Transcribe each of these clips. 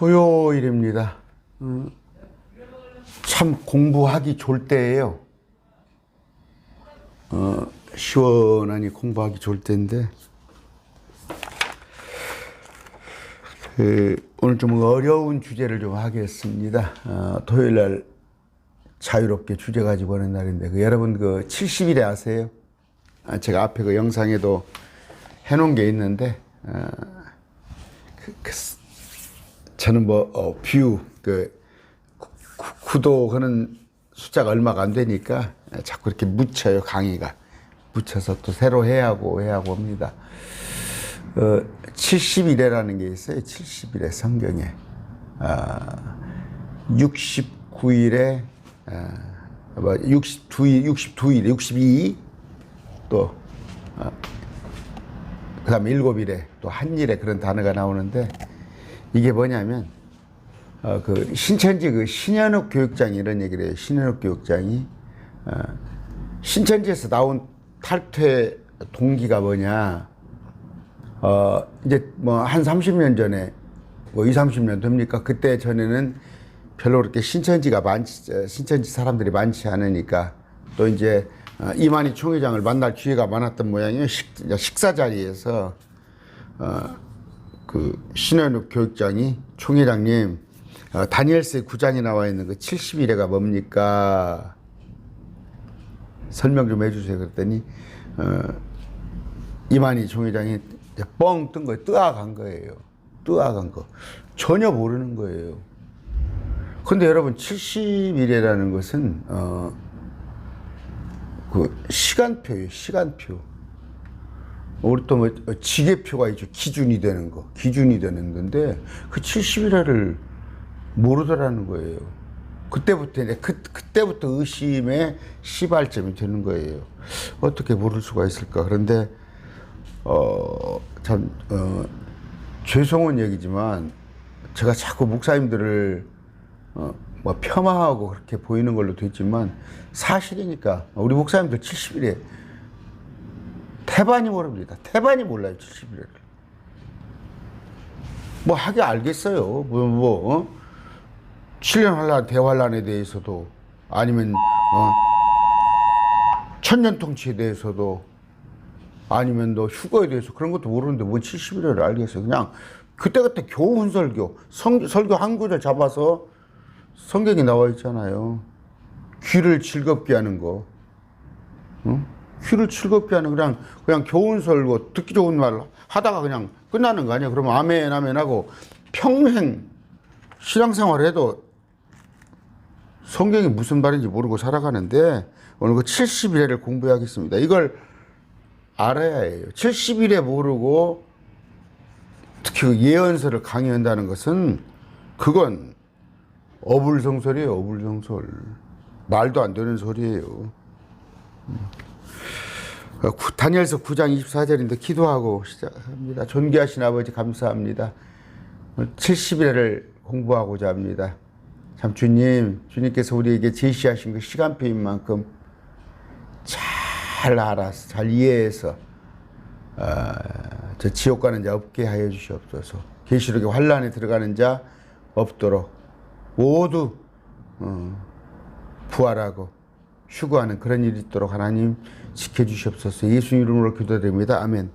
토요일입니다. 참 공부하기 좋을 때예요. 시원하니 공부하기 좋을 때인데 오늘 좀 어려운 주제를 좀 하겠습니다. 토요일날 자유롭게 주제 가지고 하는 날인데 여러분 그 70일에 아세요? 제가 앞에 그 영상에도 해놓은 게 있는데 저는 뷰 구독하는 숫자가 얼마가 안 되니까 자꾸 이렇게 묻혀요. 강의가 묻혀서 또 새로 해야 하고 합니다. 70일에라는 게 있어요. 70일에 성경에 69일에 62일 62 또 그 다음에 7일에 또 한일에 그런 단어가 나오는데 이게 뭐냐면 그 신천지 그 신현욱 교육장이 이런 얘기를 해요. 신현욱 교육장이 신천지에서 나온 탈퇴 동기가 뭐냐 이제 뭐 한 30년 전에 뭐 30년 됩니까? 그때 전에는 별로 그렇게 신천지 사람들이 많지 않으니까 또 이제 이만희 총회장을 만날 기회가 많았던 모양이에요. 식사 자리에서 그 신현욱 교육장이 총회장님 다니엘서의 9장에 나와 있는 그 70일에가 뭡니까? 설명 좀 해주세요. 그랬더니 이만희 총회장이 뻥 뜬 거예요. 뜨아간 거예요. 뜨아간 거. 전혀 모르는 거예요. 근데 여러분 70일이라는 것은 그 시간표예요. 시간표. 우리 또 뭐 지계표가 있죠. 기준이 되는 거. 기준이 되는 건데 그 70일을 모르더라는 거예요. 그때부터 의심의 시발점이 되는 거예요. 어떻게 모를 수가 있을까? 그런데 죄송한 얘기지만 제가 자꾸 목사님들을 뭐 폄하하고 그렇게 보이는 걸로 됐지만 사실이니까 우리 목사님들 70일에 태반이 모릅니다. 태반이 몰라요. 70일을. 뭐 하게 알겠어요. 7년 환란 대환란에 대해서도 아니면 천년통치에 대해서도 아니면 너 휴거에 대해서 그런 것도 모르는데 뭐 70일을 알겠어요. 그냥 그때그때 교훈 설교 한 구절 잡아서 성경에 나와 있잖아요. 귀를 즐겁게 하는 거. 귀를 즐겁게 하는 그냥 교훈 설교 듣기 좋은 말 하다가 그냥 끝나는 거 아니야? 그러면 아멘 하고 평생 신앙생활을 해도 성경이 무슨 말인지 모르고 살아가는데 오늘 그 70일을 공부해야겠습니다. 이걸 알아야 해요. 70일에 모르고 특히 그 예언서를 강의한다는 것은 그건 어불성설이에요. 어불성설. 말도 안 되는 소리예요. 다니엘서 9장 24절인데 기도하고 시작합니다. 존귀하신 아버지 감사합니다. 70일을 공부하고자 합니다. 참 주님께서 우리에게 제시하신 그 시간표인 만큼 잘 알아서 잘 이해해서 저 지옥 가는 자 없게 하여 주시옵소서. 계시록에 환란에 들어가는 자 없도록 모두 부활하고 휴거하는 그런 일이 있도록 하나님 지켜주시옵소서. 예수 이름으로 기도드립니다. 아멘.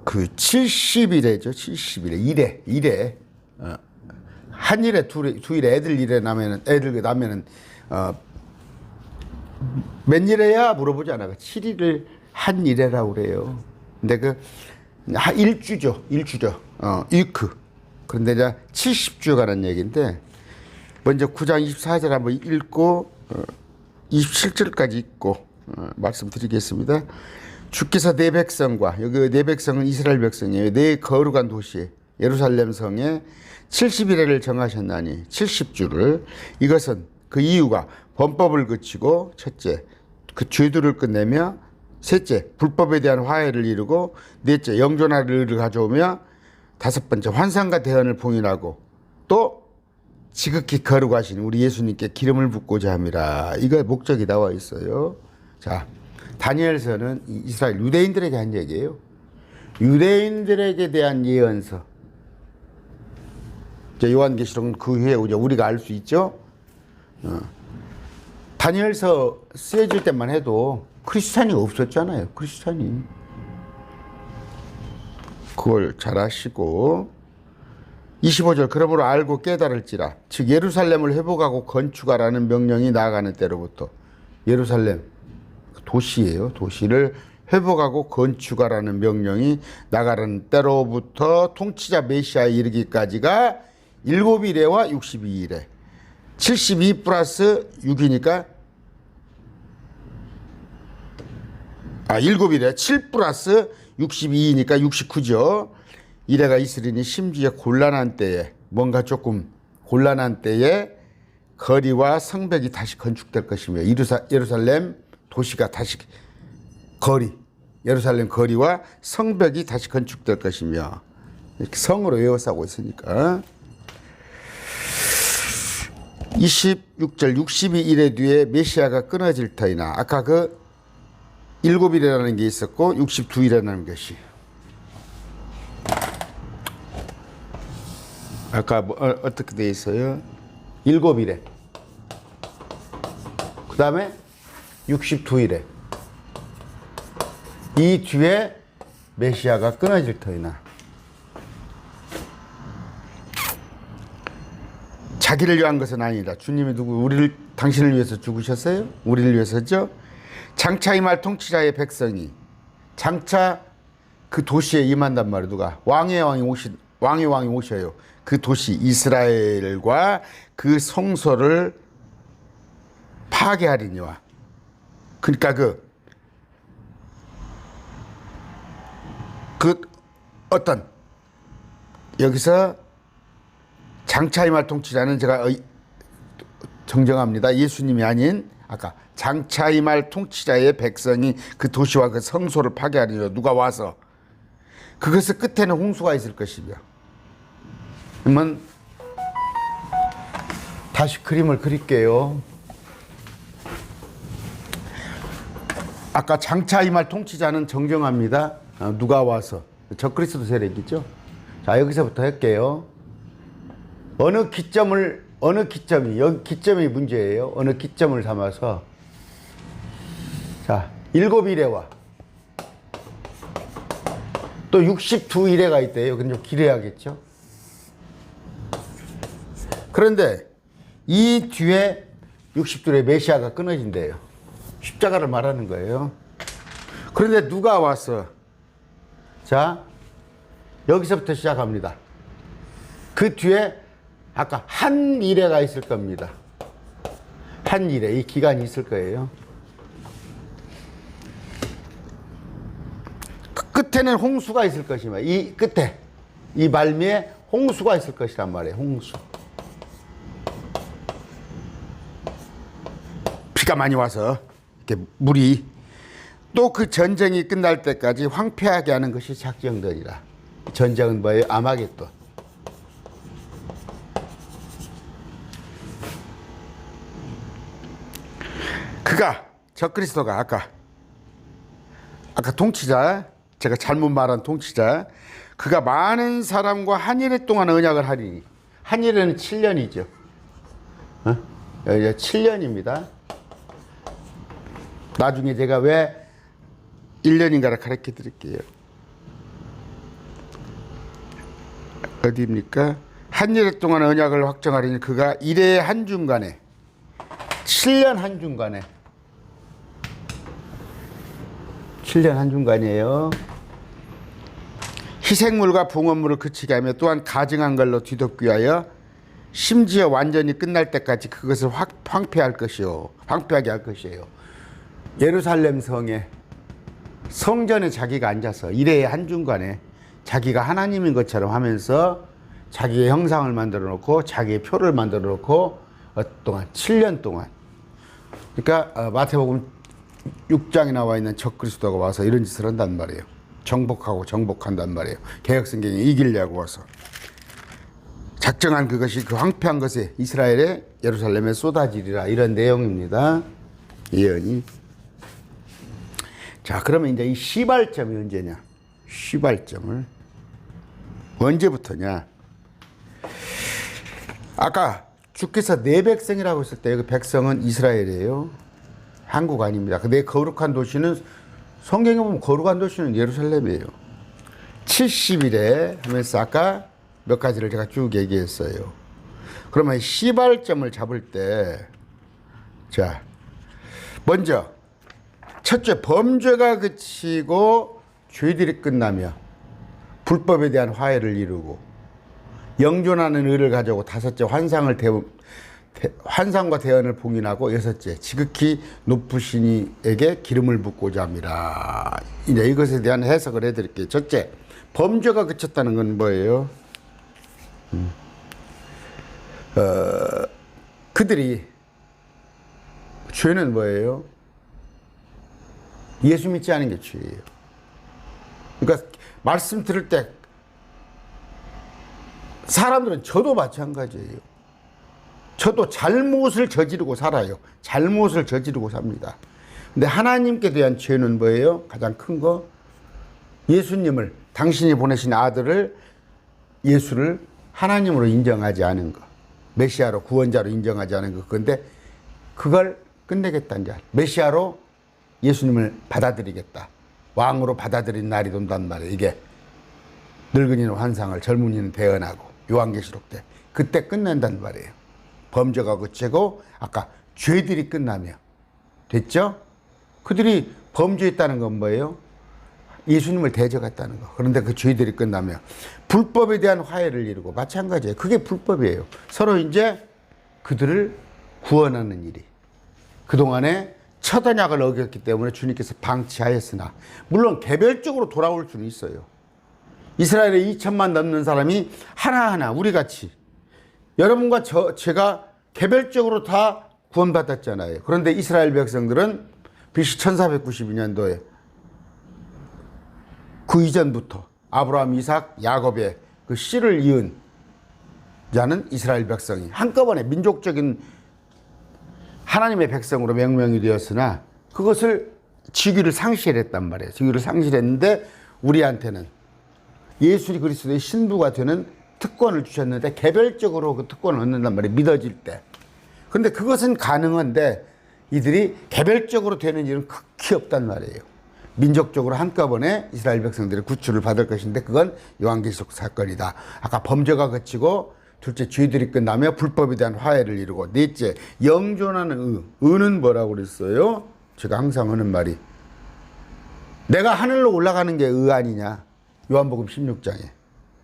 그 70일에죠. 70일에 일에 한 일에 두 일에 애들 나면은 몇 일에야 물어보지 않아. 7일을 한 일에라고 그래요. 근데 그 일주죠. 이크. 그런데 이제 70주에 관한 얘기인데 먼저 9장 24절 한번 읽고 27절까지 읽고 말씀드리겠습니다. 주께서 내 백성과 여기 내 백성은 이스라엘 백성이에요. 내 거룩한 도시 예루살렘 성에 70일을 정하셨나니 70주를 이것은 그 이유가 범법을 그치고 첫째 그 죄들을 끝내며 셋째 불법에 대한 화해를 이루고 넷째 영존할 의를 가져오며 다섯 번째 환상과 대언을 봉인하고 또 지극히 거룩하신 우리 예수님께 기름을 붓고자 함이라. 이거 목적이 나와 있어요. 자, 다니엘서는 이스라엘 유대인들에게 한 얘기예요. 유대인들에게 대한 예언서. 요한계시록은 그 후에 우리가 알 수 있죠. 다니엘서 쓰여질 때만 해도 크리스찬이 없었잖아요. 크리스찬이. 그걸 잘 아시고 25절 그러므로 알고 깨달을지라 즉 예루살렘을 회복하고 건축하라는 명령이 나아가는 때로부터 예루살렘 도시예요. 도시를 회복하고 건축하라는 명령이 나가는 때로부터 통치자 메시아에 이르기까지가 7일에와 62일에 72 플러스 6이니까 7일에 7 플러스 62이니까 69죠. 이래가 있으리니 심지어 곤란한 때에 뭔가 조금 곤란한 때에 거리와 성벽이 다시 건축될 것이며 예루살렘 도시가 다시 예루살렘 거리와 성벽이 다시 건축될 것이며 이렇게 성으로 외워서 하고 있으니까 26절 62일의 뒤에 메시아가 끊어질 터이나 아까 그 7일이라는 게 있었고 62일이라는 것이 아까 어떻게 돼 있어요? 7일에 그 다음에 62일에 이 뒤에 메시아가 끊어질 터이나 자기를 위한 것은 아니다. 주님이 당신을 위해서 죽으셨어요? 우리를 위해서죠? 장차 임할 통치자의 백성이 장차 그 도시에 임한단 말이에요. 누가? 왕의 왕이 오셔요. 그 도시 이스라엘과 그 성소를 파괴하리니와. 그러니까 어떤 여기서 장차 임할 통치자는 제가 정정합니다. 예수님이 아닌 아까 장차 임할 통치자의 백성이 그 도시와 그 성소를 파괴하리니 누가 와서 그것의 끝에는 홍수가 있을 것이며. 그러면 다시 그림을 그릴게요. 아까 장차 임할 통치자는 정정합니다. 누가 와서 적그리스도 세력이죠. 자, 여기서부터 할게요. 어느 기점이 여기 기점이 문제예요. 어느 기점을 삼아서 자 7일에와 또 62일에가 있대요. 그건 좀 길어야겠죠. 그런데 이 뒤에 60둘의 메시아가 끊어진대요. 십자가를 말하는 거예요. 그런데 누가 와서 자 여기서부터 시작합니다. 그 뒤에 아까 한 일회가 있을 겁니다. 한 일회 이 기간이 있을 거예요. 그 끝에는 홍수가 있을 것이며 이 끝에 이 말미에 홍수가 있을 것이란 말이에요. 홍수. 비가 많이 와서 이렇게 물이 또 그 전쟁이 끝날 때까지 황폐하게 하는 것이 작정되리라. 전쟁은 뭐예요? 아마겟돈. 그가 적그리스도가 아까 통치자 제가 잘못 말한 통치자 그가 많은 사람과 한일회 동안 언약을 하리니 한일회는 7년이죠. 7년입니다. 나중에 제가 왜 1년인가를 가르쳐 드릴게요. 어디입니까? 한일회 동안 언약을 확정하리니 그가 일회 한 중간에 7년 한 중간에 7년 한 중간이에요. 희생물과 봉헌물을 그치게 하며 또한 가증한 걸로 뒤덮기 위하여 심지어 완전히 끝날 때까지 그것을 황폐하게 할 것이에요. 예루살렘 성전에 자기가 앉아서 일회의 한중간에 자기가 하나님인 것처럼 하면서 자기의 형상을 만들어 놓고 자기의 표를 만들어 놓고 동안 7년 동안 그러니까 마태복음 6장에 나와 있는 적그리스도가 와서 이런 짓을 한단 말이에요. 정복한단 말이에요. 개혁성경에 이기려고 와서 작정한 그것이 그 황폐한 것에 이스라엘의 예루살렘에 쏟아지리라 이런 내용입니다. 예언이. 자, 그러면 이제 이 시발점이 언제냐? 시발점을 언제부터냐? 아까 주께서 내 백성이라고 했을 때 그 백성은 이스라엘이에요. 한국 아닙니다. 내 거룩한 도시는 성경에 보면 거룩한 도시는 예루살렘이에요. 70일에 하면서 아까 몇 가지를 제가 쭉 얘기했어요. 그러면 시발점을 잡을 때, 자, 먼저 첫째, 범죄가 그치고 죄들이 끝나며 불법에 대한 화해를 이루고 영존하는 의를 가져오고, 다섯째, 환상과 대언을 봉인하고, 여섯째, 지극히 높으신 이에게 기름을 붓고자 함이라. 이제 이것에 대한 해석을 해드릴게요. 첫째, 범죄가 그쳤다는 건 뭐예요? 그들이, 죄는 뭐예요? 예수 믿지 않은 게 죄예요. 그러니까 말씀 들을 때 사람들은, 저도 마찬가지예요. 저도 잘못을 저지르고 살아요. 잘못을 저지르고 삽니다. 근데 하나님께 대한 죄는 뭐예요? 가장 큰 거, 예수님을, 당신이 보내신 아들을, 예수를 하나님으로 인정하지 않은 거, 메시아로, 구원자로 인정하지 않은 거. 그런데 그걸 끝내겠다는 자, 메시아로 예수님을 받아들이겠다, 왕으로 받아들인 날이 온단 말이에요. 이게 늙은이는 환상을, 젊은이는 대언하고, 요한계시록 때 그때 끝낸단 말이에요. 범죄가 그치고 아까 죄들이 끝나며, 됐죠? 그들이 범죄했다는 건 뭐예요? 예수님을 대적했다는 거. 그런데 그 죄들이 끝나며 불법에 대한 화해를 이루고, 마찬가지예요. 그게 불법이에요. 서로 이제 그들을 구원하는 일이, 그동안에 첫 언약을 어겼기 때문에 주님께서 방치하였으나, 물론 개별적으로 돌아올 수는 있어요. 이스라엘에 2천만 넘는 사람이 하나하나 우리같이, 여러분과 제가 개별적으로 다 구원받았잖아요. 그런데 이스라엘 백성들은 BC 1492년도에 그 이전부터 아브라함, 이삭, 야곱의 그 씨를 이은 자는 이스라엘 백성이 한꺼번에 민족적인 하나님의 백성으로 명명이 되었으나, 그것을 직위를 상실했단 말이에요. 직위를 상실했는데 우리한테는 예수 그리스도의 신부가 되는 특권을 주셨는데, 개별적으로 그 특권을 얻는단 말이에요. 믿어질 때. 그런데 그것은 가능한데 이들이 개별적으로 되는 일은 극히 없단 말이에요. 민족적으로 한꺼번에 이스라엘 백성들의 구출을 받을 것인데, 그건 요한계시록 사건이다. 아까 범죄가 그치고, 둘째, 죄들이 끝나며 불법에 대한 화해를 이루고, 넷째, 영존하는 의. 의는 뭐라고 그랬어요? 제가 항상 하는 말이, 내가 하늘로 올라가는 게 의 아니냐. 요한복음 16장에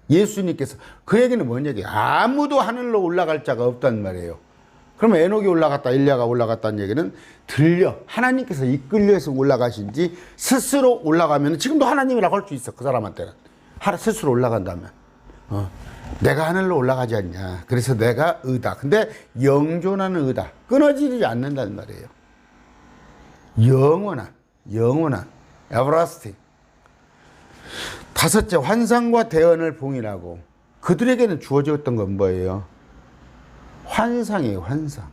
예수님께서, 그 얘기는 뭔 얘기예요? 아무도 하늘로 올라갈 자가 없단 말이에요. 그러면 에녹이 올라갔다, 엘리야가 올라갔다는 얘기는, 들려 하나님께서 이끌려서 올라가신지, 스스로 올라가면 지금도 하나님이라고 할 수 있어. 그 사람한테는 스스로 올라간다면, 내가 하늘로 올라가지 않냐, 그래서 내가 의다. 근데 영존하는 의다, 끊어지지 않는단 말이에요. 영원한 에버라스팅. 다섯째, 환상과 대언을 봉인하고, 그들에게는 주어졌던 건 뭐예요? 환상이에요. 환상.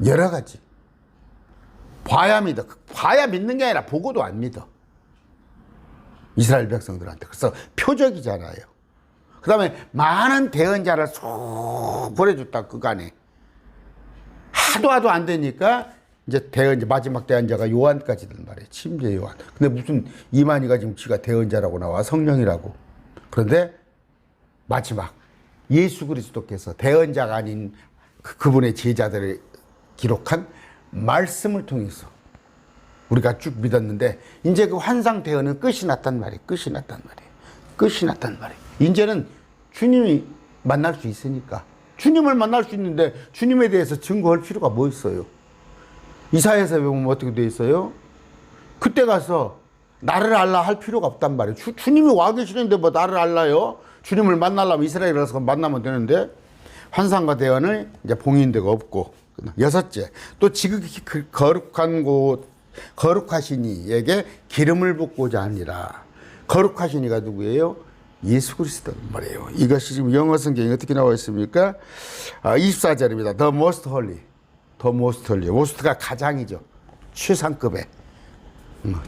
여러 가지. 봐야 믿어. 봐야 믿는 게 아니라 보고도 안 믿어, 이스라엘 백성들한테. 그래서 표적이잖아요. 그 다음에 많은 대언자를 쏙 보내줬다. 그간에 하도 안 되니까 이제 대언자, 마지막 대언자가 요한까지든 말이에요. 침례 요한. 근데 무슨 이만희가 지금 지가 대언자라고 나와, 성령이라고. 그런데 마지막 예수 그리스도께서 대언자가 아닌 그분의 제자들을 기록한 말씀을 통해서 우리가 쭉 믿었는데, 이제 그 환상 대언은 끝이 났단 말이에요. 끝이 났단 말이에요. 이제는 주님이 만날 수 있으니까, 주님을 만날 수 있는데 주님에 대해서 증거할 필요가 뭐 있어요? 이사야서 보면 어떻게 돼 있어요? 그때 가서 나를 알라 할 필요가 없단 말이에요. 주님이 와 계시는데 뭐 나를 알라요? 주님을 만나려면 이스라엘에 가서 만나면 되는데, 환상과 대언을 이제 봉인 데가 없고. 여섯째, 또 지극히 거룩하신 이에게 기름을 붓고자 하니라. 거룩하신 이가 누구예요? 예수 그리스도란 말이에요. 이것이 지금 영어 성경에 어떻게 나와 있습니까? 24절입니다. The most holy. most가 가장이죠. 최상급의.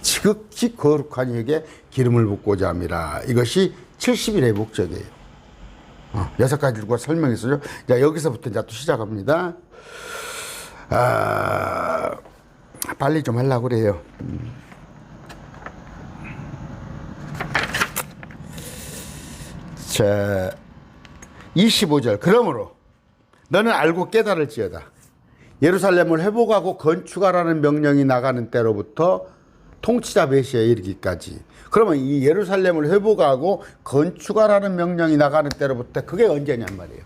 지극히 거룩한 이에게 기름을 붓고자 함이라. 이것이 70일의 목적이에요. 6가지가 설명했어요. 자, 여기서부터 이제 또 시작합니다. 빨리 좀 하려고 그래요. 자, 25절. 그러므로 너는 알고 깨달을지어다. 예루살렘을 회복하고 건축하라는 명령이 나가는 때로부터 통치자 메시아에 이르기까지. 그러면 이 예루살렘을 회복하고 건축하라는 명령이 나가는 때로부터 그게 언제냔 말이에요.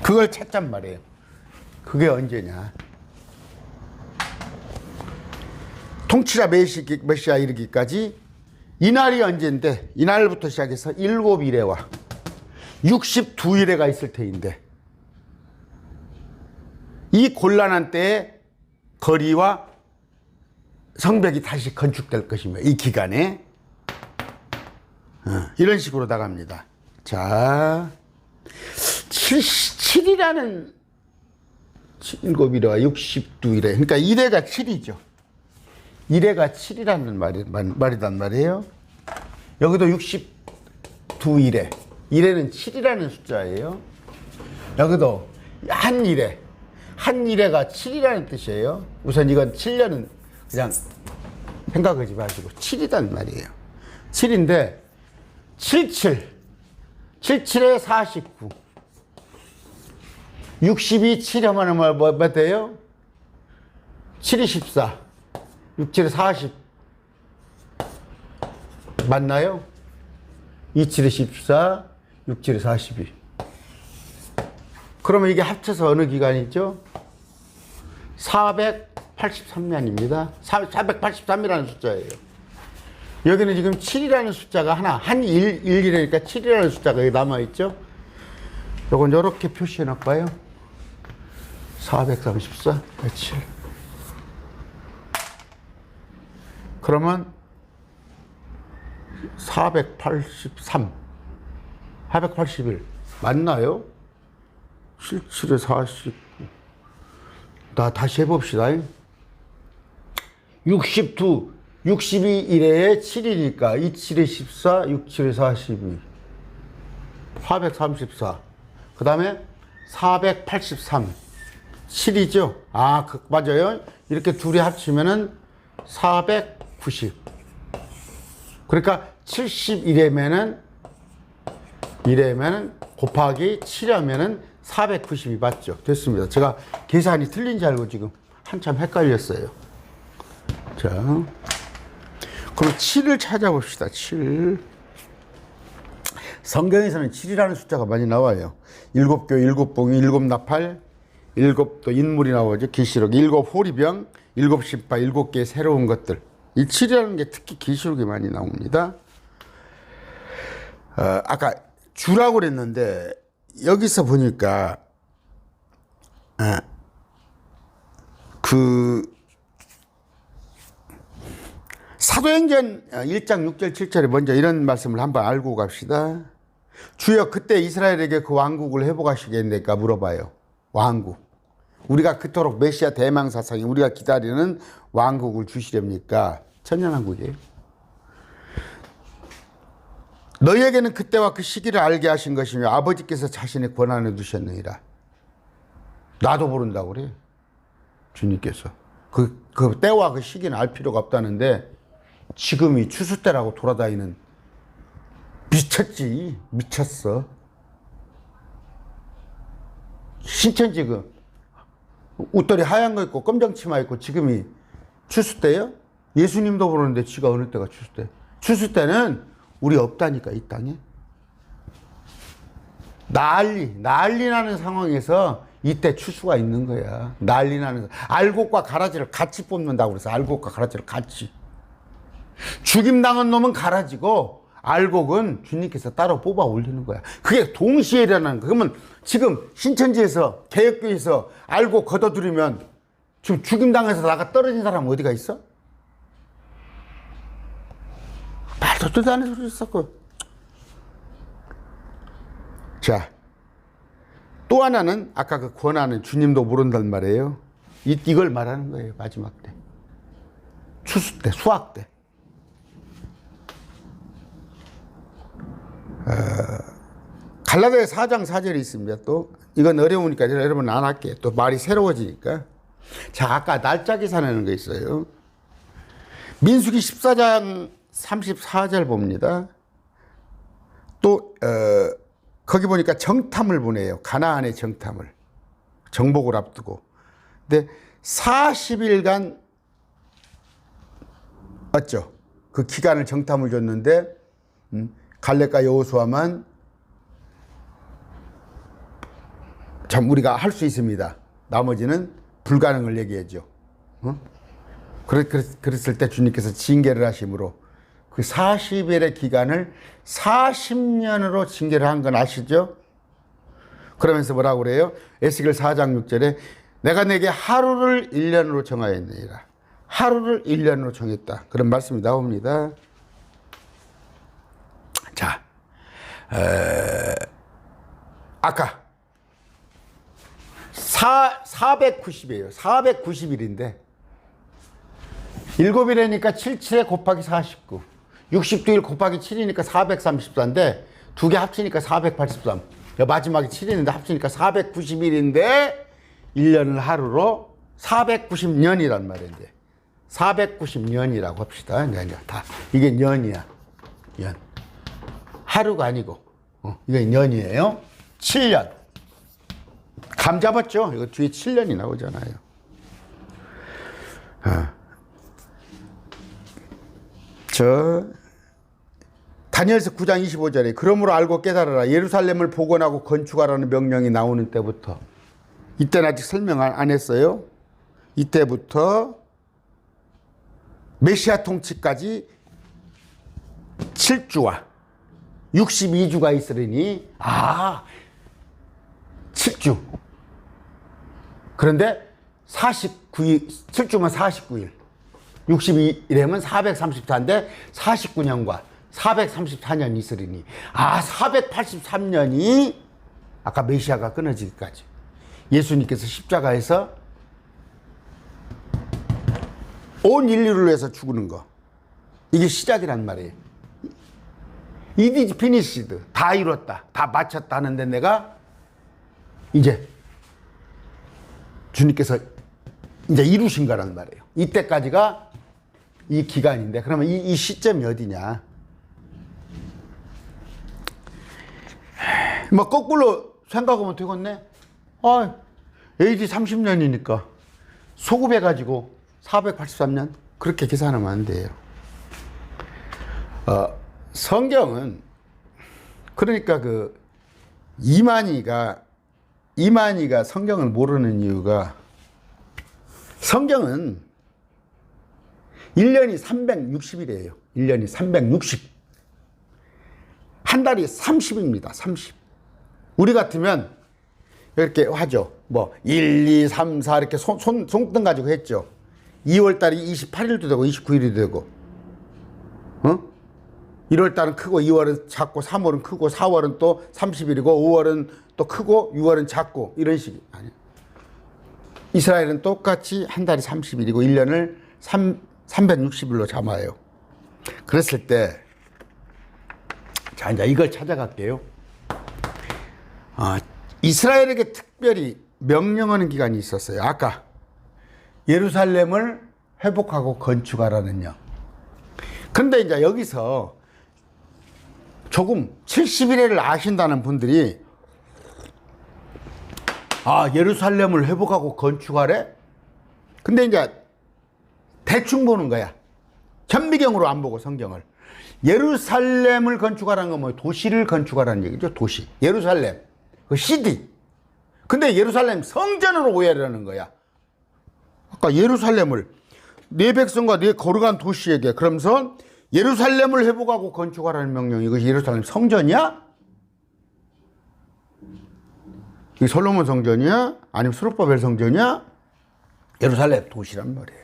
그걸 찾잔 말이에요. 그게 언제냐. 통치자 메시아 이르기까지. 이날이 언제인데, 이날부터 시작해서 7일에와 62일에가 있을 테인데, 이 곤란한 때에 거리와 성벽이 다시 건축될 것이며, 이 기간에 이런 식으로 나갑니다. 자, 7이라는 7일과 62일에, 그러니까 1회가 7이죠. 1회가 7이라는 말이단 말이에요. 여기도 62일에, 1회는 7이라는 숫자예요. 여기도 한 1회가 7이라는 뜻이에요. 우선 이건 7년은 그냥 생각하지 마시고 7이란 말이에요. 7인데 77에 49 62 7하면 뭐 돼요? 7이 14 67에 40 맞나요? 27에 14 67에 42. 그러면 이게 합쳐서 어느 기간이죠? 483년입니다. 483이라는 숫자예요. 여기는 지금 7이라는 숫자가 한 1이라니까 7이라는 숫자가 여기 남아있죠? 요건 이렇게 표시해 놔봐요. 434, 7. 그러면 481 맞나요? 77에 49. 다시 해봅시다. 62, 62일에 7이니까 27에 14, 67에 42. 434. 그 다음에 483. 7이죠? 맞아요. 이렇게 둘이 합치면은 490. 그러니까 71회면은 곱하기 7하면은 490이 맞죠? 됐습니다. 제가 계산이 틀린 줄 알고 지금 한참 헷갈렸어요. 자, 그럼 7을 찾아봅시다. 7. 성경에서는 7이라는 숫자가 많이 나와요. 7교, 7봉이, 7나팔, 7또 인물이 나오죠. 계시록, 7호리병, 7십파, 7개의 새로운 것들. 이 7이라는 게 특히 계시록에 많이 나옵니다. 아까 주라고 그랬는데 여기서 보니까 사도행전 1장 6절 7절에 먼저 이런 말씀을 한번 알고 갑시다. 주여 그때 이스라엘에게 그 왕국을 회복하시겠습니까? 물어봐요. 왕국. 우리가 그토록 메시아 대망사상이 우리가 기다리는 왕국을 주시렵니까? 천년왕국이에요. 너희에게는 그때와 그 시기를 알게 하신 것이며 아버지께서 자신의 권한을 두셨느니라. 나도 모른다고 그래. 주님께서. 그 때와 그 시기는 알 필요가 없다는데 지금이 추수 때라고 돌아다니는 미쳤지. 미쳤어. 신천지 웃돌이 하얀 거 있고 검정 치마 있고 지금이 추수 때요? 예수님도 모르는데 지가 어느 때가 추수 때? 추수 때는 우리 없다니까 이 땅에. 난리 나는 상황에서 이때 추수가 있는 거야. 난리 나는. 알곡과 가라지를 같이 뽑는다고 그래서 알곡과 가라지를 같이. 죽임당한 놈은 가라지고 알곡은 주님께서 따로 뽑아 올리는 거야. 그게 동시에 일어나는 거야. 그러면 지금 신천지에서 개혁교에서 알곡 걷어들이면 지금 죽임당해서 나가 떨어진 사람 어디가 있어? 말도 되도 않은 소리 있었고. 자, 또 하나는 아까 그 권한은 주님도 모른단 말이에요. 이걸 말하는 거예요. 마지막 때. 추수 때, 수확 때. 갈라디아 4장 4절이 있습니다. 또 이건 어려우니까 여러분 안 할게요. 또 말이 새로워지니까. 자, 아까 날짜 계산하는 거 있어요. 민수기 14장 34절 봅니다. 또 거기 보니까 정탐을 보내요. 가나안의 정탐을. 정복을 앞두고. 근데 40일간 맞죠? 그 기간을 정탐을 줬는데 갈렙과 여호수아만 참 우리가 할 수 있습니다. 나머지는 불가능을 얘기하죠. 그랬을 때 주님께서 징계를 하심으로 그 40일의 기간을 40년으로 징계를 한 건 아시죠? 그러면서 뭐라고 그래요? 에스겔 4장 6절에 내가 내게 하루를 1년으로 정하였느니라. 하루를 1년으로 정했다. 그런 말씀이 나옵니다. 자, 아까 490이에요. 490일인데 7일이니까 77에 곱하기 49. 60주일 곱하기 7이니까 434인데 두 개 합치니까 483. 마지막에 7일인데 합치니까 490일인데 1년을 하루로 490년이란 말인데 490년이라고 합시다. 다 이게 년이야. 년. 하루가 아니고 이게 년이에요. 7년. 감 잡았죠? 이거 뒤에 7년이 나오잖아요. 다니엘서 9장 25절에 그러므로 알고 깨달아라. 예루살렘을 복원하고 건축하라는 명령이 나오는 때부터 이때는 아직 설명 안 했어요. 이때부터 메시아 통치까지 7주와 62주가 있으리니 7주. 그런데 49일, 7주면 49일. 62일이면 434인데 49년과 434년이 있으리니 483년이 아까 메시아가 끊어지기까지 예수님께서 십자가에서 온 인류를 위해서 죽는 거 이게 시작이란 말이에요. It is finished. 다 이뤘다. 다 마쳤다 하는데 내가 이제 주님께서 이제 이루신 거란 말이에요. 이때까지가 이 기간인데 그러면 이 시점이 어디냐? 뭐 거꾸로 생각하면 되겠네. AD 30년이니까 소급해가지고 483년 그렇게 계산하면 안 돼요. 성경은 그러니까 그 이만희가 성경을 모르는 이유가 성경은 1년이 360일이에요. 1년이 360. 한 달이 30입니다. 30. 우리 같으면 이렇게 하죠. 뭐 1, 2, 3, 4 이렇게 손등 가지고 했죠. 2월 달이 28일도 되고 29일이 되고 1월 달은 크고 2월은 작고 3월은 크고 4월은 또 30일이고 5월은 또 크고 6월은 작고 이런 식이 아니에요. 이스라엘은 똑같이 한 달이 30일이고 1년을 360일로 잡아요. 그랬을 때 자, 이제 이걸 찾아갈게요. 이스라엘에게 특별히 명령하는 기간이 있었어요. 아까 예루살렘을 회복하고 건축하라는요. 근데 이제 여기서 조금 70일을 아신다는 분들이 예루살렘을 회복하고 건축하래? 근데 이제 대충 보는 거야. 현미경으로 안 보고 성경을. 예루살렘을 건축하라는 건 뭐예요? 도시를 건축하라는 얘기죠. 도시. 예루살렘. 그 시티. 근데 예루살렘 성전으로 오해를 하는 거야. 아까 예루살렘을 네 백성과 네 거룩한 도시에게 그러면서 예루살렘을 회복하고 건축하라는 명령. 이것이 예루살렘 성전이야? 이 솔로몬 성전이야? 아니면 스룹바벨 성전이야? 예루살렘 도시란 말이에요.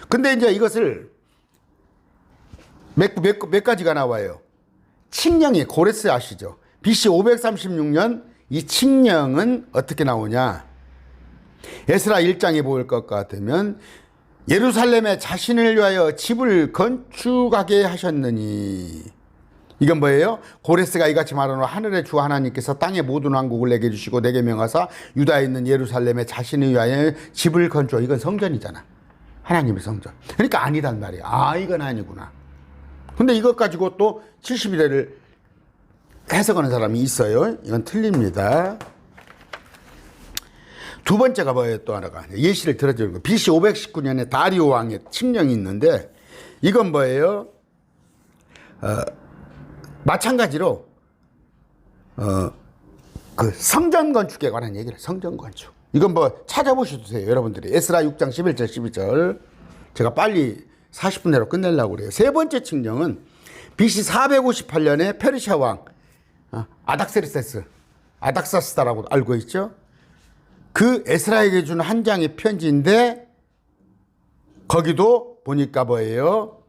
근데 이제 이것을 몇 가지가 나와요. 칙령이 고레스 아시죠? BC 536년 이 칙령은 어떻게 나오냐? 에스라 1장에 보일 것 같으면 예루살렘에 자신을 위하여 집을 건축하게 하셨느니. 이건 뭐예요? 고레스가 이같이 말하노 하늘의 주 하나님께서 땅의 모든 왕국을 내게 주시고 내게 명하사 유다에 있는 예루살렘에 자신을 위하여 집을 건축. 이건 성전이잖아. 하나님의 성전. 그러니까 아니단 말이야. 아, 이건 아니구나. 근데 이것 가지고 또 70일을 해석하는 사람이 있어요. 이건 틀립니다. 두 번째가 뭐예요? 또 하나가 예시를 들어주는 거. BC 519년에 다리오 왕의 칙령이 있는데 이건 뭐예요? 마찬가지로 그 성전 건축에 관한 얘기를 성전 건축. 이건 뭐 찾아보셔도 돼요. 여러분들이 에스라 6장 11절 12절. 제가 빨리 40분 내로 끝내려고 그래요. 세 번째 칙령은 BC 458년에 페르시아 왕 아닥세르세스, 아닥사스다라고 알고 있죠? 그 에스라에게 준 한 장의 편지인데 거기도 보니까 뭐예요?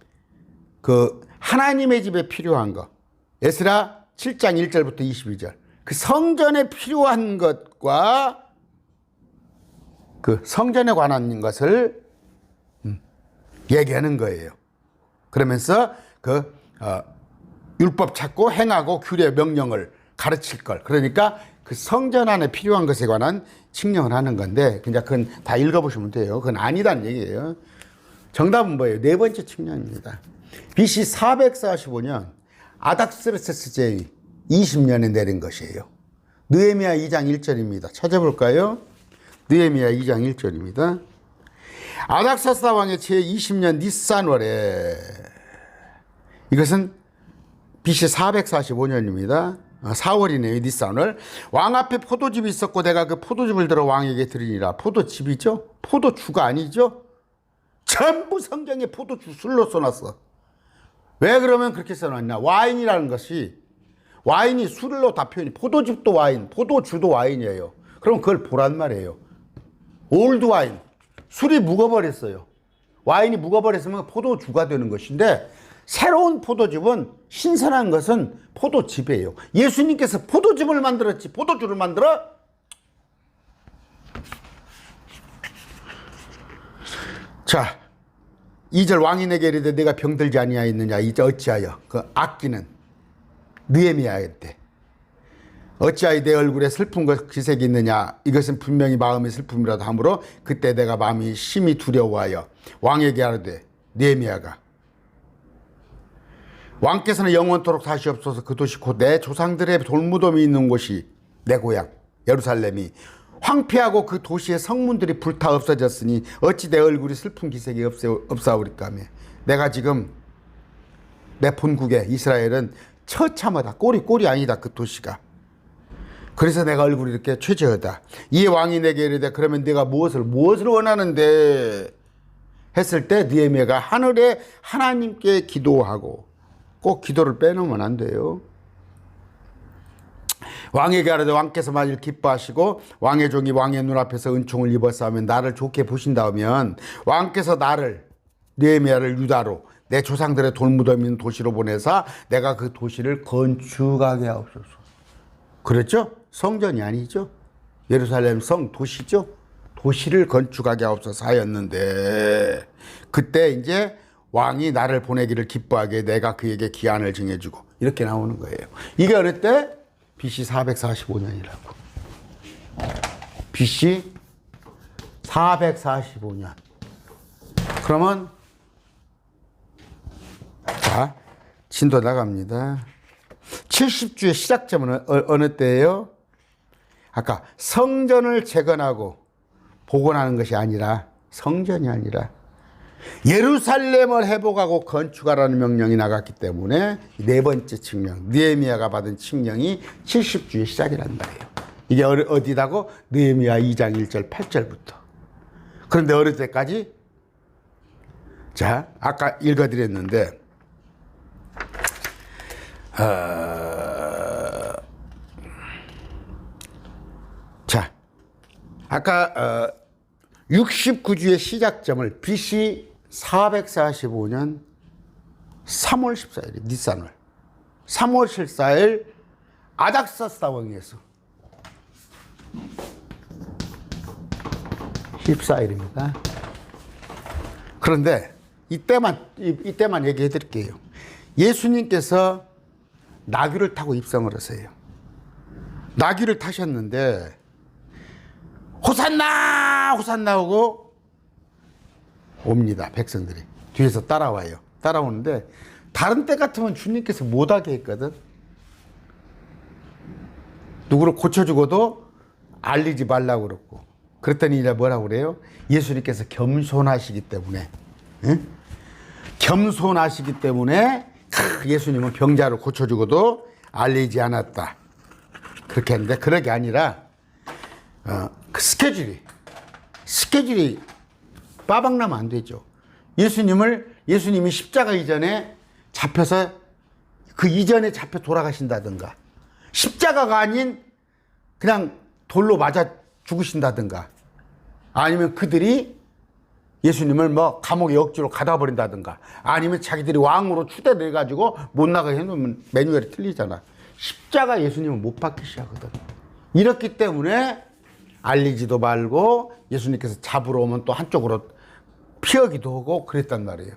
그 하나님의 집에 필요한 거. 에스라 7장 1절부터 22절. 그 성전에 필요한 것과 그 성전에 관한 것을 얘기하는 거예요. 그러면서 그 율법 찾고 행하고 규례 명령을 가르칠 걸. 그러니까 그 성전 안에 필요한 것에 관한 칙령을 하는 건데 그건 다 읽어보시면 돼요. 그건 아니다는 얘기예요. 정답은 뭐예요? 네 번째 칙령입니다. BC 445년 아닥스르세스 제위 20년에 내린 것이에요. 느헤미야 2장 1절입니다. 찾아볼까요? 느헤미야 2장 1절입니다. 아닥사스다 왕의 제20년 니산월에 이것은 BC 445년입니다. 4월이네요. 니산월. 왕 앞에 포도즙이 있었고 내가 그 포도즙을 들어 왕에게 드리니라. 포도즙이죠? 포도주가 아니죠? 전부 성경에 포도주 술로 써놨어. 왜 그러면 그렇게 써놨냐? 와인이라는 것이 와인이 술로 다 표현이 포도즙도 와인, 포도주도 와인이에요. 그럼 그걸 보란 말이에요. 올드 와인. 술이 묵어버렸어요. 와인이 묵어버렸으면 포도주가 되는 것인데 새로운 포도즙은 신선한 것은 포도즙이에요. 예수님께서 포도즙을 만들었지 포도주를 만들어? 자, 2절 왕이 내게 이르되 내가 병들지 아니하였느냐 이제 어찌하여 그 악기는 느헤미야였대. 어찌하여 내 얼굴에 슬픈 기색이 있느냐 이것은 분명히 마음의 슬픔이라도 하므로 그때 내가 마음이 심히 두려워하여 왕에게 하르되 느헤미야가 왕께서는 영원토록 사시옵소서. 그 도시 곧 내 조상들의 돌무덤이 있는 곳이 내 고향 예루살렘이 황폐하고 그 도시의 성문들이 불타 없어졌으니 어찌 내 얼굴이 슬픈 기색이 없사오리까며. 내가 지금 내 본국에 이스라엘은 처참하다. 꼴이 아니다. 그 도시가. 그래서 내가 얼굴이 이렇게 최저하다. 이에 왕이 내게 이르되 그러면 네가 무엇을 원하는데 했을 때 느헤미야가 하늘에 하나님께 기도하고 꼭 기도를 빼놓으면 안 돼요. 왕에게 하르되 왕께서 만일 기뻐하시고 왕의 종이 왕의 눈앞에서 은총을 입었사오면 나를 좋게 보신다면 왕께서 나를 느헤미야를 유다로 내 조상들의 돌무덤 있는 도시로 보내사 내가 그 도시를 건축하게 하옵소서. 그랬죠? 성전이 아니죠. 예루살렘 성 도시죠. 도시를 건축하게 하옵소서 하였는데 그때 이제 왕이 나를 보내기를 기뻐하게 내가 그에게 기한을 정해주고 이렇게 나오는 거예요. 이게 어느 때? BC 445년이라고. BC 445년. 그러면 자, 진도 나갑니다. 70주의 시작점은 어느 때예요? 아까 성전을 재건하고 복원하는 것이 아니라 성전이 아니라 예루살렘을 회복하고 건축하라는 명령이 나갔기 때문에 네 번째 칙령 느헤미야가 받은 칙령이 70주의 시작이란 말이에요. 이게 어디다고? 느헤미야 2장 1절 8절부터. 그런데 어느 때까지? 자, 아까 읽어드렸는데 자, 아까 69주의 시작점을 BC 445년 3월 14일 니산월 3월 14일 아닥사스다 왕에서 14일입니다. 그런데 이때만 얘기해 드릴게요. 예수님께서 나귀를 타고 입성을 하세요. 나귀를 타셨는데 호산나 호산나 하고 옵니다. 백성들이 뒤에서 따라와요. 따라오는데 다른 때 같으면 주님께서 못하게 했거든. 누구를 고쳐주고도 알리지 말라고 그랬고, 그랬더니 이제 뭐라고 그래요? 예수님께서 겸손하시기 때문에, 응? 겸손하시기 때문에 예수님은 병자를 고쳐주고도 알리지 않았다. 그렇게 했는데, 그런 게 아니라 그 스케줄이 빠박나면 안 되죠. 예수님이 십자가 이전에 잡혀서 그 이전에 잡혀 돌아가신다든가, 십자가가 아닌 그냥 돌로 맞아 죽으신다든가, 아니면 그들이 예수님을 뭐 감옥에 억지로 가다 버린다든가, 아니면 자기들이 왕으로 추대돼 가지고 못 나가게 해놓으면 매뉴얼이 틀리잖아. 십자가 예수님은 못 박히셔야 하거든. 이렇기 때문에 알리지도 말고 예수님께서 잡으러 오면 또 한쪽으로 피하기도 하고 그랬단 말이에요.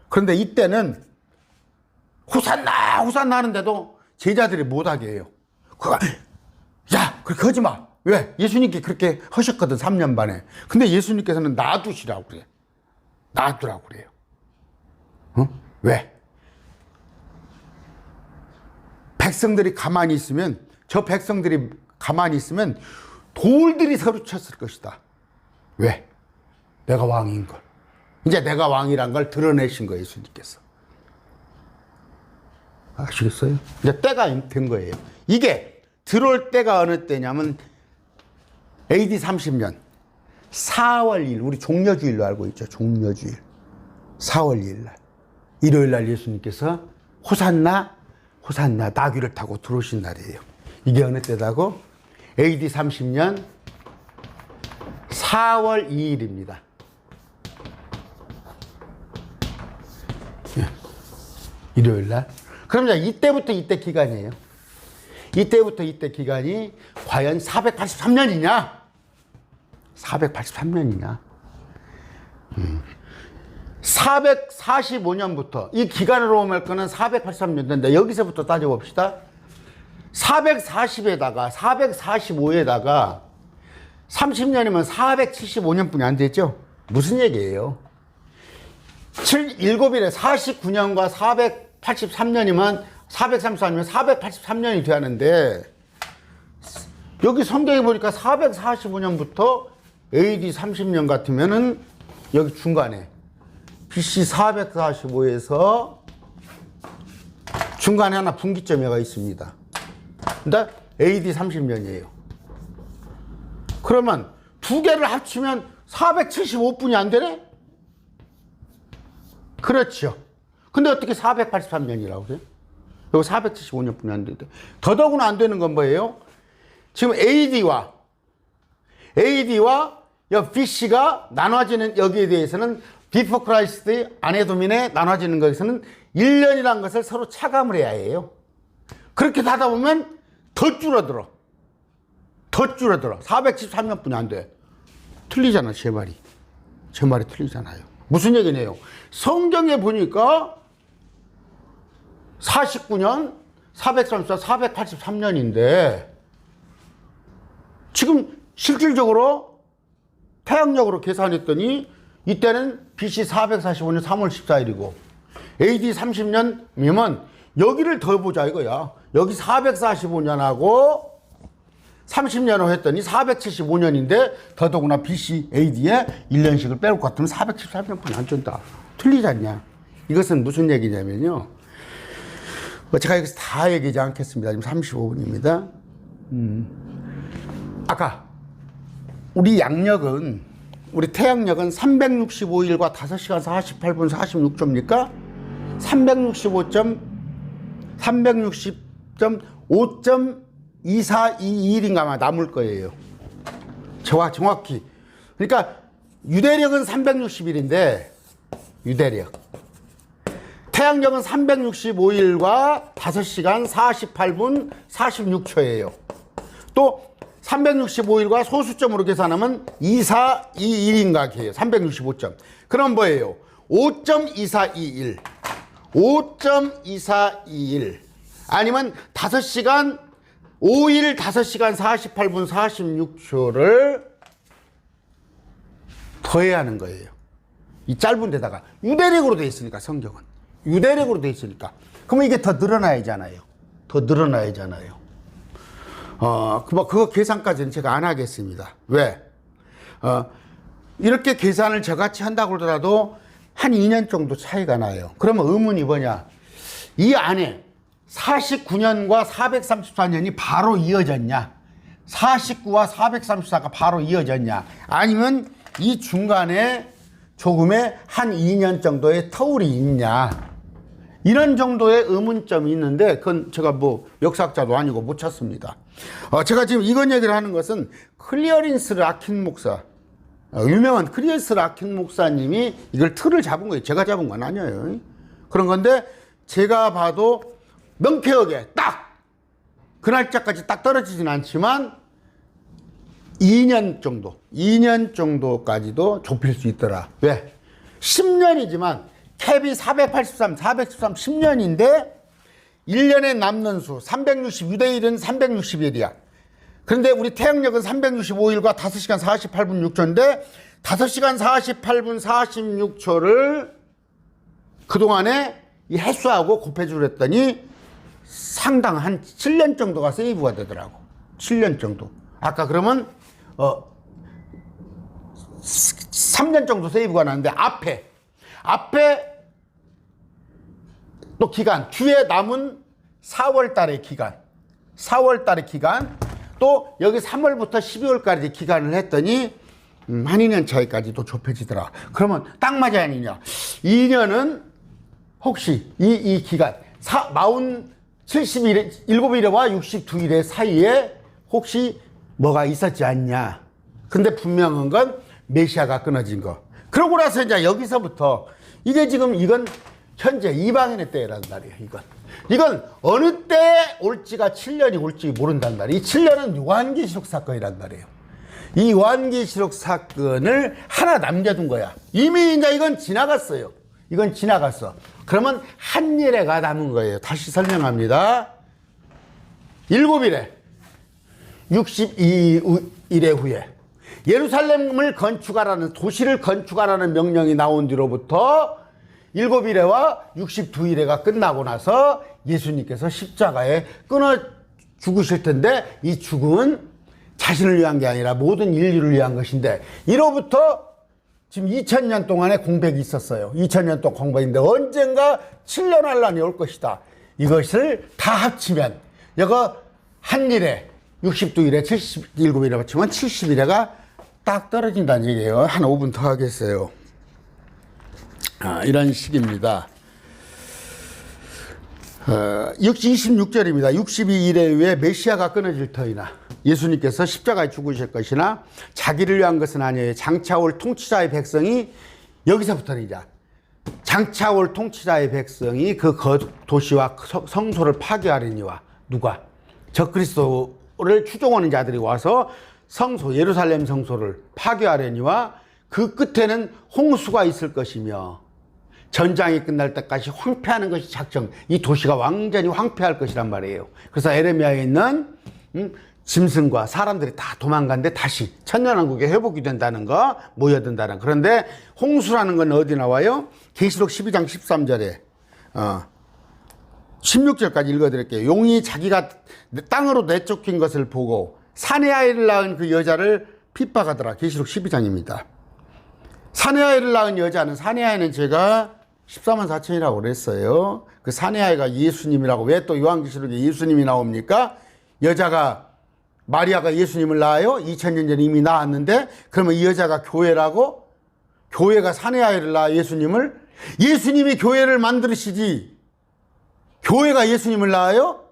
그런데 이때는 호산나 호산나 하는데도 제자들이 못하게 해요. 야, 그렇게 하지 마. 왜? 예수님께 그렇게 하셨거든, 3년 반에. 근데 예수님께서는 놔두시라고 그래. 놔두라고 그래요. 어? 왜? 백성들이 가만히 있으면, 저 백성들이 가만히 있으면 돌들이 서로 쳤을 것이다. 왜? 내가 왕인 걸. 이제 내가 왕이란 걸 드러내신 거예요, 예수님께서. 아시겠어요? 이제 때가 된 거예요. 이게 들어올 때가 어느 때냐면 AD 30년 4월 2일, 우리 종려주일로 알고 있죠. 종려주일. 4월 2일 날, 일요일 날 예수님께서 호산나 호산나 나귀를 타고 들어오신 날이에요. 이게 어느 때다고? AD 30년 4월 2일입니다. 일요일 날. 그럼 이때부터 이때 기간이에요. 이때부터 이때 기간이 과연 483년이냐? 483년이냐? 445년부터 이 기간으로 오면 거는 483년인데 여기서부터 따져봅시다. 440에다가 445에다가 30년이면 475년뿐이 안 됐죠? 무슨 얘기예요? 7일에 49년과 483년이면 434년이면 483년이 돼야 하는데, 여기 성경에 보니까 445년부터 AD 30년 같으면은 여기 중간에 BC 445에서 중간에 하나 분기점이 있습니다. 근데 AD 30년이에요. 그러면 두 개를 합치면 475분이 안 되네? 그렇죠. 근데 어떻게 483년이라고 그래요? 여기 475년뿐이 안 되는데. 더더구나 안 되는 건 뭐예요? 지금 AD와 BC가 나눠지는, 여기에 대해서는 Before Christ 아내도민에 나눠지는 것에서는 1년이라는 것을 서로 차감을 해야 해요. 그렇게 하다 보면 더 줄어들어. 473년뿐이 안 돼. 틀리잖아, 제 말이. 제 말이 틀리잖아요. 무슨 얘기네요? 성경에 보니까 49년, 434, 483년인데 지금 실질적으로 태양력으로 계산했더니 이때는 BC 445년 3월 14일이고 AD 30년이면 여기를 더 보자 이거야. 여기 445년하고 30년을 했더니 475년인데 더더구나 BC, AD에 1년씩을 빼올 것 같으면 473년뿐이 안 된다. 틀리지 않냐? 이것은 무슨 얘기냐면요. 제가 여기서 다 얘기하지 않겠습니다. 지금 35분입니다. 아까 우리 양력은, 우리 태양력은 365일과 5시간 48분 46초입니까? 360.5.2422일인가 남을 거예요. 저와 정확히. 그러니까 유대력은 360일인데 유대력. 태양력은 365일과 5시간 48분 46초예요. 또 365일과 소수점으로 계산하면 2421인가 해요. 365점. 그럼 뭐예요? 5.2421. 5.2421. 아니면 5시간, 5일 5시간 48분 46초를 더해야 하는 거예요. 이 짧은 데다가. 유대력으로 되어 있으니까, 성경은. 유대력으로 되어 있으니까. 그러면 이게 더 늘어나야잖아요. 더 늘어나야잖아요. 그거 계산까지는 제가 안 하겠습니다. 왜? 이렇게 계산을 저같이 한다고 하더라도 한 2년 정도 차이가 나요. 그러면 의문이 뭐냐? 이 안에 49년과 434년이 바로 이어졌냐? 49와 434가 바로 이어졌냐? 아니면 이 중간에 조금의 한 2년 정도의 터울이 있냐? 이런 정도의 의문점이 있는데 그건 제가 뭐 역사학자도 아니고 못 찾습니다. 제가 지금 이건 얘기를 하는 것은 클리어린스 라킨 목사, 유명한 클리어린스 라킨 목사님이 이걸 틀을 잡은 거예요. 제가 잡은 건 아니에요. 그런 건데 제가 봐도 명쾌하게 딱 그 날짜까지 딱 떨어지진 않지만 2년 정도까지도 좁힐 수 있더라. 왜? 10년이지만 캡이 413, 10년인데 1년에 남는 수 360, 유대일은 360일이야. 그런데 우리 태양력은 365일과 5시간 48분 6초인데 5시간 48분 46초를 그동안에 이 횟수하고 곱해주려 했더니 상당 한 7년 정도가 세이브가 되더라고. 7년 정도. 아까 그러면 3년 정도 세이브가 나는데 앞에 또 기간, 뒤에 남은 4월 달의 기간, 또 여기 3월부터 12월까지 기간을 했더니 한 2년 차이까지도 좁혀지더라. 그러면 딱 맞아 아니냐? 2년은 혹시 이 기간 77일과 62일의 사이에 혹시 뭐가 있었지 않냐? 근데 분명한 건 메시아가 끊어진 거. 그러고 나서 이제 여기서부터 이게 지금 이건 현재 이방인의 때란 말이에요. 이건 어느 때 올지가 7년이 올지 모른단 말이에요. 이 7년은 요한계시록 사건이란 말이에요. 이 요한계시록 사건을 하나 남겨둔 거야. 이미 이제 이건 지나갔어요. 이건 지나갔어. 그러면 한 일회가 남은 거예요. 다시 설명합니다. 7일에 62일의 후에 예루살렘을 건축하라는, 도시를 건축하라는 명령이 나온 뒤로부터 7일에와 62일에가 끝나고 나서 예수님께서 십자가에 끊어 죽으실 텐데 이 죽음은 자신을 위한 게 아니라 모든 인류를 위한 것인데 이로부터 지금 2000년 동안의 공백이 있었어요. 2000년 동안 공백인데 언젠가 7년 환란이 올 것이다. 이것을 다 합치면 이거 한 일에 62일에 77일에 합치면 70일에가 딱 떨어진다는 얘기예요. 한 5분 더 하겠어요. 이런 식입니다. 26절입니다. 62일에 의해 메시아가 끊어질 터이나 예수님께서 십자가에 죽으실 것이나 자기를 위한 것은 아니에요. 장차올 통치자의 백성이, 여기서부터는 이제 장차올 통치자의 백성이 그 도시와 성소를 파괴하려니와, 누가? 적그리스도를 추종하는 자들이 와서 성소, 예루살렘 성소를 파괴하려니와 그 끝에는 홍수가 있을 것이며 전장이 끝날 때까지 황폐하는 것이 작정, 이 도시가 완전히 황폐할 것이란 말이에요. 그래서 에레미야에 있는 짐승과 사람들이 다 도망간데 다시 천년왕국에 회복이 된다는 거, 모여든다는. 그런데 홍수라는 건 어디 나와요? 계시록 12장 13절에 16절까지 읽어드릴게요. 용이 자기가 땅으로 내쫓긴 것을 보고 사내 아이를 낳은 그 여자를 핍박하더라. 계시록 12장입니다. 사내 아이를 낳은 여자는, 사내 아이는 제가 14만 4천이라고 그랬어요. 그 사내 아이가 예수님이라고. 왜 또 요한계시록에 예수님이 나옵니까? 여자가, 마리아가 예수님을 낳아요? 2000년 전에 이미 낳았는데, 그러면 이 여자가 교회라고? 교회가 사내 아이를 낳아 예수님을? 예수님이 교회를 만드시지 교회가 예수님을 낳아요?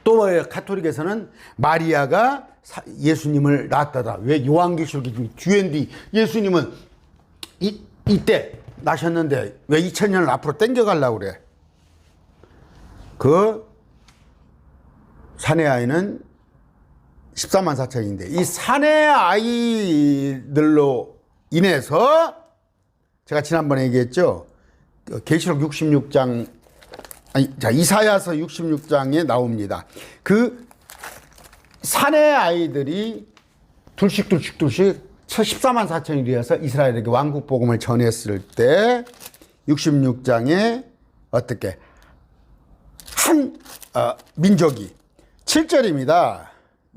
또 가톨릭에서는 마리아가 예수님을 낳았다다. 왜? 요한계시록이 뒤엔디 예수님은 이때 나셨는데 왜 2000년을 앞으로 땡겨가려고 그래? 그 사내 아이는 14만 4천인데 이 사내 아이들로 인해서 제가 지난번에 얘기했죠. 계시록 66장 이사야서 66장에 나옵니다. 그 사내 아이들이 둘씩 14만 4천이 되어서 이스라엘에게 왕국 복음을 전했을 때 66장에 어떻게 한 민족이 7절입니다.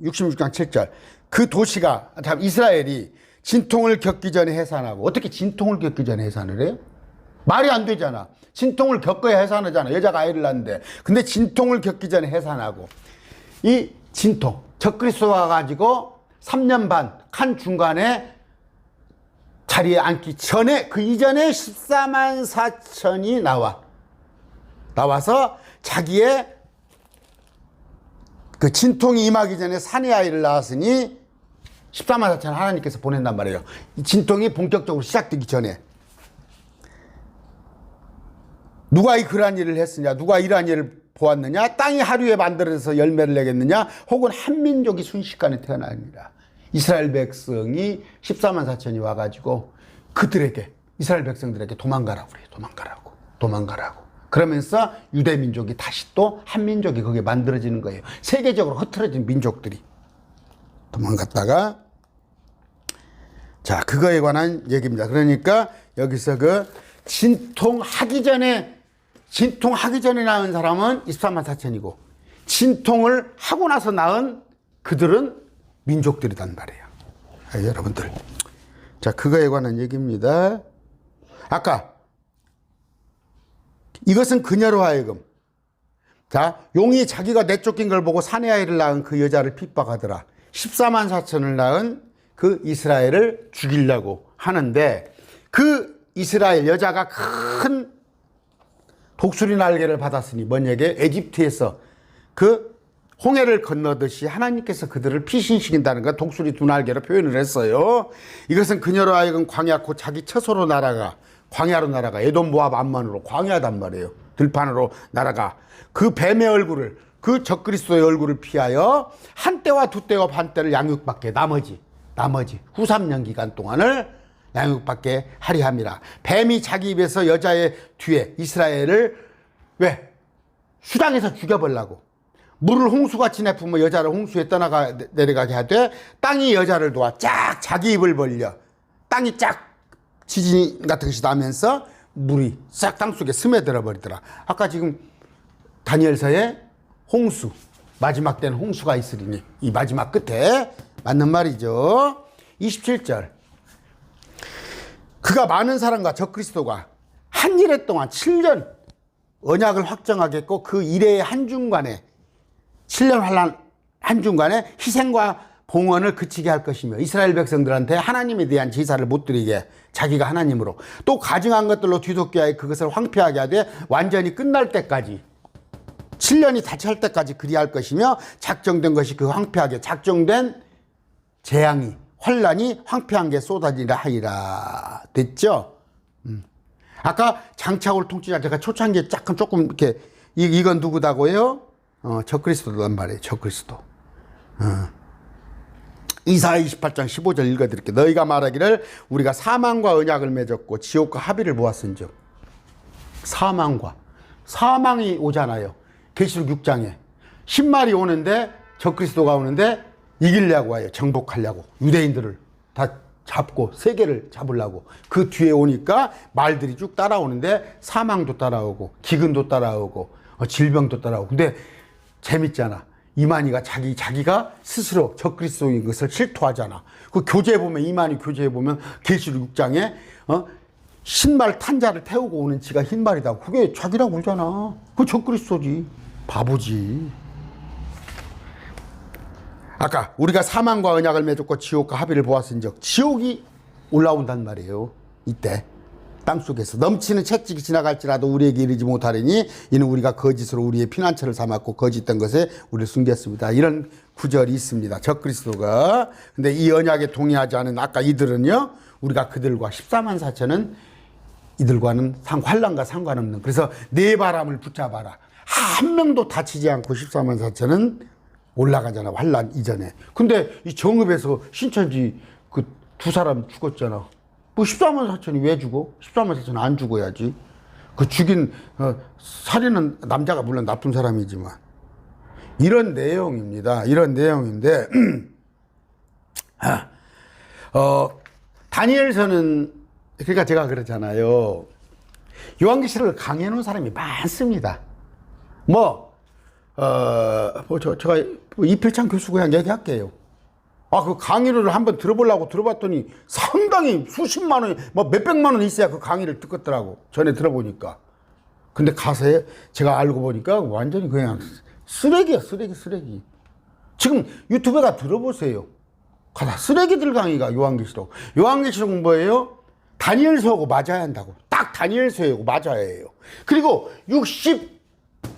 66장 7절. 그 도시가 이스라엘이 진통을 겪기 전에 해산하고. 어떻게 진통을 겪기 전에 해산을 해요? 말이 안 되잖아. 진통을 겪어야 해산하잖아. 여자가 아이를 낳는데. 근데 진통을 겪기 전에 해산하고. 이 진통, 적그리스도가 가지고 3년 반 칸 중간에 자리에 앉기 전에, 그 이전에 14만 4천이 나와서 자기의 그 진통이 임하기 전에 사내 아이를 낳았으니 14만 4천 하나님께서 보낸단 말이에요. 이 진통이 본격적으로 시작되기 전에. 누가 이 그러한 일을 했으냐? 누가 이러한 일을 보았느냐? 땅이 하루에 만들어서 열매를 내겠느냐? 혹은 한 민족이 순식간에 태어나느니라. 이스라엘 백성이 14만 4천이 와가지고 그들에게, 이스라엘 백성들에게 도망가라고 그래요. 도망가라고. 그러면서 유대 민족이 다시 또 한 민족이 거기에 만들어지는 거예요. 세계적으로 흩어진 민족들이 도망갔다가, 자, 그거에 관한 얘기입니다. 그러니까 여기서 그 진통하기 전에 낳은 사람은 24만 4천이고 진통을 하고 나서 낳은 그들은 민족들이란 말이에요. 여러분들, 자, 그거에 관한 얘기입니다. 아까 이것은 그녀로 하여금, 자, 용이 자기가 내쫓긴 걸 보고 사내 아이를 낳은 그 여자를 핍박하더라. 14만 4천을 낳은 그 이스라엘을 죽이려고 하는데, 그 이스라엘 여자가 큰 독수리 날개를 받았으니, 뭔 얘기예요? 에집트에서 그 홍해를 건너듯이 하나님께서 그들을 피신시킨다는 건 독수리 두 날개로 표현을 했어요. 이것은 그녀로 하여금 광야, 곧 자기 처소로 날아가, 광야로 날아가, 에돔 모압 암만으로 광야단 말이에요. 들판으로 날아가 그 뱀의 얼굴을, 그 적그리스도의 얼굴을 피하여 한 때와 두 때와 반 때를 양육받게, 나머지 후 3년 기간 동안을 양육받게 하리 함이라. 뱀이 자기 입에서 여자의 뒤에 이스라엘을 왜? 수장해서 죽여버리려고. 물을 홍수같이 내뿜어 여자를 홍수에 내려가게 하되, 땅이 여자를 도와 쫙 자기 입을 벌려 땅이 쫙 지진 같은 것이 나면서 물이 싹 땅속에 스며들어 버리더라. 아까 지금 다니엘서에 홍수, 마지막 때는 홍수가 있으리니, 이 마지막 끝에 맞는 말이죠. 27절. 그가 많은 사람과 적그리스도가 한 일해 동안 7년 언약을 확정하겠고, 그 일해의 한중간에 7년 환란 한중간에 희생과 봉헌을 그치게 할 것이며, 이스라엘 백성들한테 하나님에 대한 제사를 못 드리게 자기가 하나님으로, 또 가증한 것들로 뒤덮게 하여 그것을 황폐하게 하되 완전히 끝날 때까지, 7년이 다 찰 때까지 그리할 것이며, 작정된 것이 그 황폐하게 작정된 재앙이, 환란이 황폐한 게 쏟아지라 하리라. 됐죠? 아까 장차올 통치자, 제가 초창기에 조금 이렇게, 이건 누구다고 해요? 적그리스도란 말이에요. 적그리스도. 이사야 28장 15절 읽어드릴게요. 너희가 말하기를 우리가 사망과 언약을 맺었고 지옥과 합의를 보았은즉. 사망이 오잖아요. 계시록 6장에 신말이 오는데, 적그리스도가 오는데 이기려고 와요. 정복하려고, 유대인들을 다 잡고 세계를 잡으려고. 그 뒤에 오니까 말들이 쭉 따라오는데 사망도 따라오고 기근도 따라오고 질병도 따라오고. 근데 재밌잖아. 이만희가 자기가 스스로 적그리스도인 것을 실토하잖아. 그 교재에 보면, 이만희 교재에 보면 계시록 6장에 신말 탄 자를 태우고 오는 지가 흰말이다. 그게 자기라고 그러잖아. 그 적그리스도지. 바보지. 아까 우리가 사망과 언약을 맺었고 지옥과 합의를 보았은즉, 지옥이 올라온단 말이에요. 이때 땅속에서 넘치는 채찍이 지나갈지라도 우리에게 이르지 못하리니 이는 우리가 거짓으로 우리의 피난처를 삼았고 거짓된 것에 우리를 숨겼습니다. 이런 구절이 있습니다. 적그리스도가. 근데 이 언약에 동의하지 않은 아까 이들은요, 우리가 그들과 14만 4천은 이들과는 환란과 상관없는, 그래서 네 바람을 붙잡아라. 한 명도 다치지 않고 14만 4천은 올라가잖아, 환란 이전에. 근데 이 정읍에서 신천지 그 두 사람 죽었잖아. 뭐 14만 4천이 왜 죽어? 14만 4천 안 죽어야지. 그 죽인 살인은 남자가 물론 나쁜 사람이지만 이런 내용입니다. 이런 내용인데 다니엘서는 그러니까 제가 그러잖아요. 요한계시록을 강의해 놓은 사람이 많습니다. 제가 이필창 교수 그냥 얘기할게요. 그 강의를 한번 들어보려고 들어봤더니 상당히 수십만 원, 몇백만 원 있어야 그 강의를 듣겠더라고. 전에 들어보니까. 근데 가서 제가 알고 보니까 완전히 그냥 쓰레기야, 쓰레기. 지금 유튜브에가 들어보세요. 다 쓰레기들 강의가 요한계시록. 요한계시록 뭐예요? 다니엘서하고 맞아야 한다고. 딱 다니엘서하고 맞아야 해요. 그리고 60,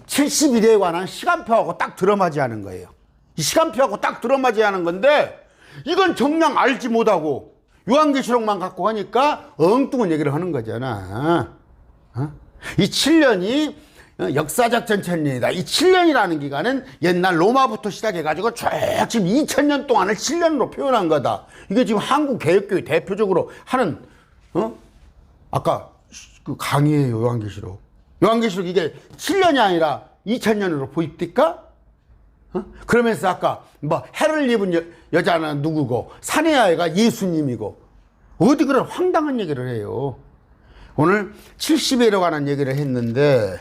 70일에 관한 시간표하고 딱 들어맞이하는 거예요. 이 시간표하고 딱 들어맞이하는 건데 이건 정녕 알지 못하고 요한계시록만 갖고 가니까 엉뚱한 얘기를 하는 거잖아. 이 7년이 역사적 전천년이다. 이 7년이라는 기간은 옛날 로마부터 시작해가지고 쭉 지금 2000년 동안을 7년으로 표현한 거다. 이게 지금 한국 개혁교회 대표적으로 하는 아까 그 강의예요. 요한계시록. 요한계시록 이게 7년이 아니라 2000년으로 보입니까? 그러면서 아까 해를 입은 여자는 누구고 사내아이가 예수님이고 어디 그런 황당한 얘기를 해요. 오늘 70일에 관한 얘기를 했는데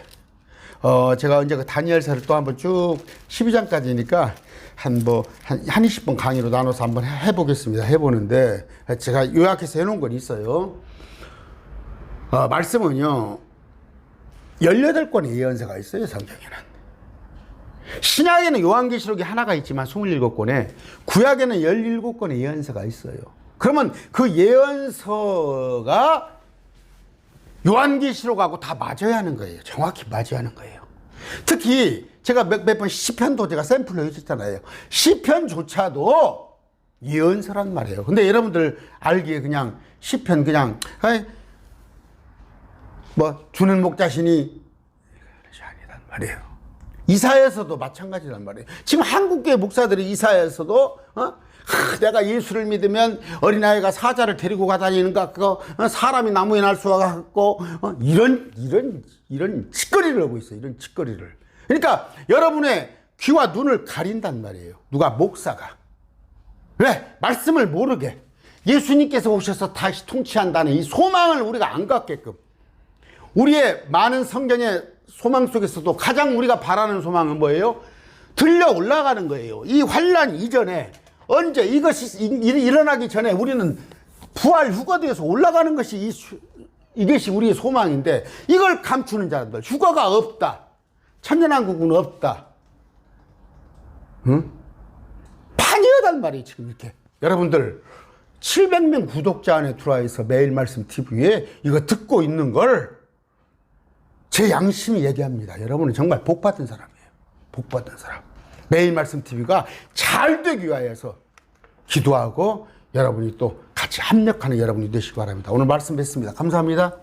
제가 언제 그 다니엘서를 또 한번 쭉 12장까지니까 한 20번 강의로 나눠서 한번 해보겠습니다. 해보는데 제가 요약해서 해놓은 건 있어요. 말씀은요 18권의 예언서가 있어요. 성경에는. 신약에는 요한계시록이 하나가 있지만 27권에 구약에는 17권의 예언서가 있어요. 그러면 그 예언서가 요한계시록하고 다 맞아야 하는 거예요. 정확히 맞아야 하는 거예요. 특히 제가 몇 번 시편도 제가 샘플로 해줬잖아요. 시편조차도 예언서란 말이에요. 근데 여러분들 알기에 그냥 시편 그냥 주는 목자시니 그것이 아니란 말이에요. 이사야에서도 마찬가지란 말이에요. 지금 한국교회 목사들이 이사야에서도 내가 예수를 믿으면 어린아이가 사자를 데리고 가다니는 것 같고 사람이 나무에 날 수가 같고 이런 짓거리를 하고 있어요. 이런 짓거리를. 그러니까 여러분의 귀와 눈을 가린단 말이에요. 누가? 목사가. 왜? 말씀을 모르게. 예수님께서 오셔서 다시 통치한다는 이 소망을 우리가 안 갖게끔. 우리의 많은 성경의 소망 속에서도 가장 우리가 바라는 소망은 뭐예요? 들려 올라가는 거예요. 이 환난 이전에 언제 이것이 일어나기 전에 우리는 부활 휴거되어서 올라가는 것이 이것이 우리의 소망인데 이걸 감추는 자들 휴거가 없다. 천년왕국은 없다. 판이하단 말이에요. 지금 이렇게 여러분들 700명 구독자 안에 들어와 있어 매일 말씀 TV에 이거 듣고 있는 걸 제 양심이 얘기합니다. 여러분은 정말 복받은 사람이에요. 복받은 사람. 매일 말씀 TV가 잘 되기 위하여서 기도하고 여러분이 또 같이 합력하는 여러분이 되시기 바랍니다. 오늘 말씀 뵙습니다. 감사합니다.